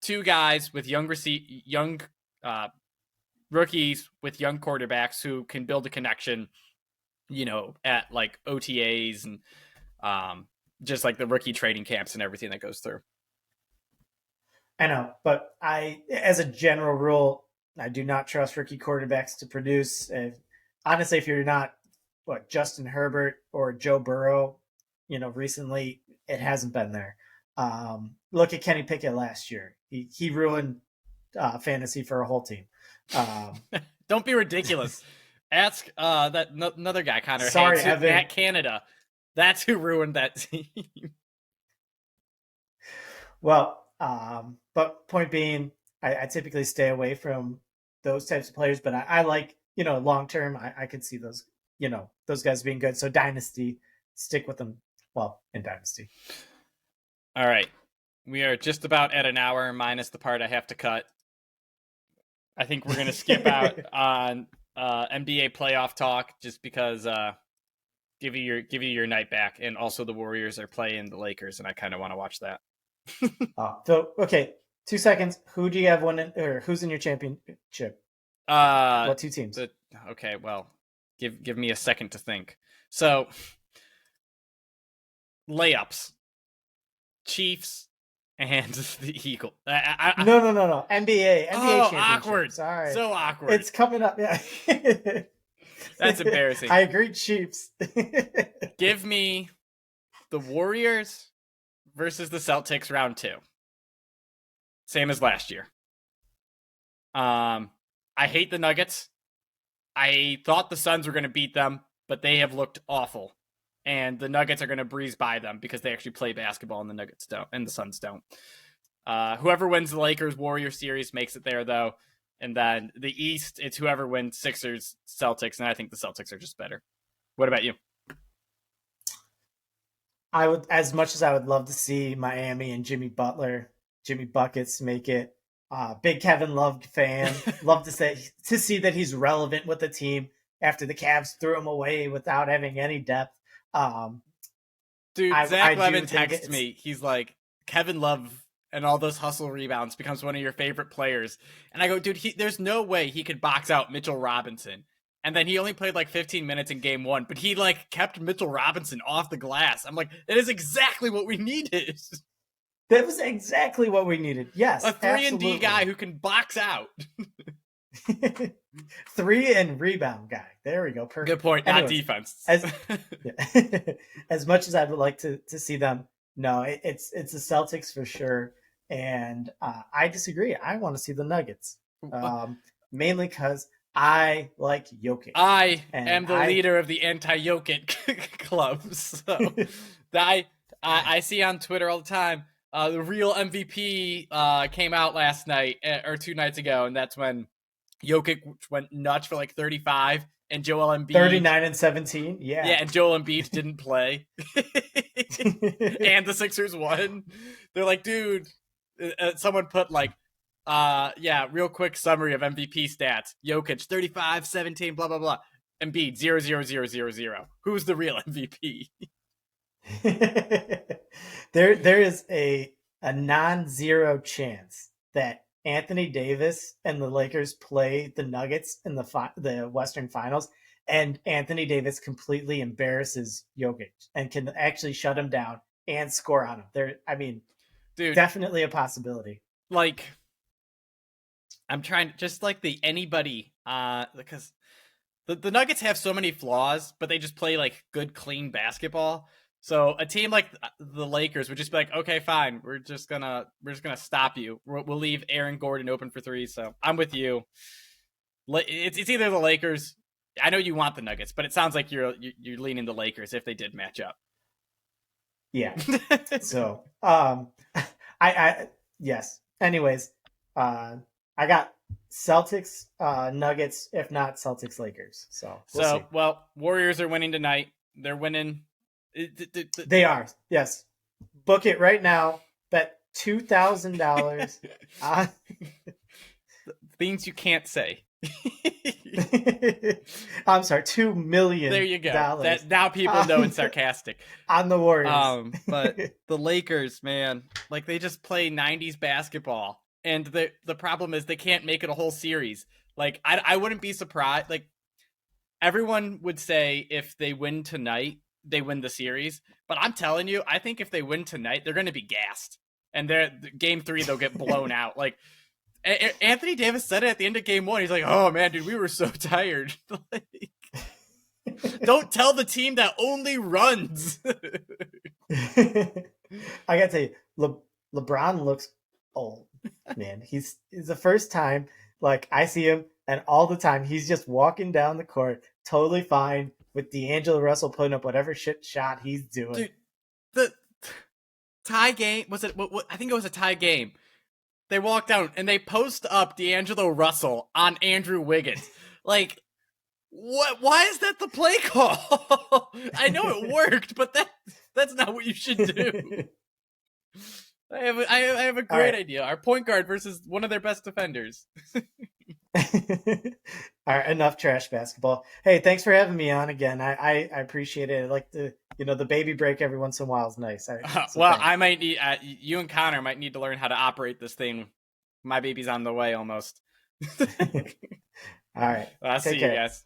two guys with young rookies with young quarterbacks who can build a connection, at like OTAs and just like the rookie training camps and everything that goes through. I know, but as a general rule, I do not trust rookie quarterbacks to produce. Honestly, if you're not Justin Herbert or Joe Burrow, recently it hasn't been there. Look at Kenny Pickett last year. He ruined fantasy for a whole team. Don't be ridiculous. Ask another guy, Connor. Sorry, Evan. At Canada. That's who ruined that team. Well, but point being, I typically stay away from those types of players, but I like, long term, I could see those, those guys being good. So Dynasty, stick with them. Well, in Dynasty. All right. We are just about at an hour minus the part I have to cut. I think we're going to skip out on NBA playoff talk just because give you your night back. And also the Warriors are playing the Lakers, and I kind of want to watch that. So, okay, 2 seconds. Who do you have or who's in your championship? What two teams? Okay, well, give me a second to think. So, layups, Chiefs, and the Eagles. No. NBA championship. Awkward. Sorry. So awkward. It's coming up. Yeah. That's embarrassing. I agree, Chiefs. Give me the Warriors versus the Celtics round 2. Same as last year. I hate the Nuggets. I thought the Suns were going to beat them, but they have looked awful. And the Nuggets are going to breeze by them because they actually play basketball and the Nuggets don't, and the Suns don't. Whoever wins the Lakers-Warriors series makes it there, though. And then the East, it's whoever wins Sixers, Celtics, and I think the Celtics are just better. What about you? I would, as much as I would love to see Miami and Jimmy Buckets make it. Big Kevin Love fan. Love to see that he's relevant with the team after the Cavs threw him away without having any depth. Dude, Zach Levin texts me. He's like, Kevin Love and all those hustle rebounds becomes one of your favorite players. And I go, dude, there's no way he could box out Mitchell Robinson. And then he only played like 15 minutes in game 1, but he like kept Mitchell Robinson off the glass. I'm like, that is exactly what we needed. That was exactly what we needed. Yes, a 3-and-D guy who can box out. 3 and rebound guy. There we go. Perfect. Good point. Anyways, not defense. As much as I would like to see them, no, it's the Celtics for sure. And I disagree. I want to see the Nuggets, mainly because I like Jokic. I am the leader of the anti-Jokic club. So I see on Twitter all the time. The real MVP came out last night or 2 nights ago, and that's when Jokic went nuts for like 35, and Joel Embiid 39 and 17. Yeah, and Joel Embiid didn't play, and the Sixers won. They're like, dude, someone put like, real quick summary of MVP stats: Jokic 35, 17, blah blah blah. Embiid 0, 0, 0, 0, 0. Who's the real MVP? There is a non-zero chance that Anthony Davis and the Lakers play the Nuggets in the Western Finals, and Anthony Davis completely embarrasses Jokic and can actually shut him down and score on him. Dude, definitely a possibility. Like, I'm trying just like anybody, because the Nuggets have so many flaws, but they just play like good, clean basketball. So a team like the Lakers would just be like, okay, fine, we're just gonna stop you. We'll leave Aaron Gordon open for 3. So I'm with you. It's either the Lakers. I know you want the Nuggets, but it sounds like you're leaning the Lakers if they did match up. Yeah. So I yes. Anyways, I got Celtics, Nuggets, if not Celtics, Lakers. So we'll see. Well, Warriors are winning tonight. They're winning. They are. Yes. Book it right now. Bet $2,000 on things you can't say. I'm sorry, $2 million. There you go. That now people know it's sarcastic. On the Warriors. But the Lakers, man, like they just play 90s basketball. And the problem is they can't make it a whole series. Like I wouldn't be surprised. Like everyone would say if they win tonight, they win the series. But I'm telling you, I think if they win tonight, they're going to be gassed. And game 3, they'll get blown out. Like Anthony Davis said it at the end of game 1. He's like, "Oh man, dude, we were so tired." Like, don't tell the team that only runs. I gotta tell you, LeBron looks old, man. He's the first time like I see him, and all the time he's just walking down the court, totally fine with D'Angelo Russell putting up whatever shit shot he's doing. Dude, the tie game was it? I think it was a tie game. They walk down and they post up D'Angelo Russell on Andrew Wiggins. Like, what? Why is that the play call? I know it worked, but that's not what you should do. I have a great idea. Our point guard versus one of their best defenders. All right, enough trash basketball. Hey, thanks for having me on again. I appreciate it. I like the baby break every once in a while is nice. I might need you and Connor might need to learn how to operate this thing. My baby's on the way almost. All right. I'll see you guys.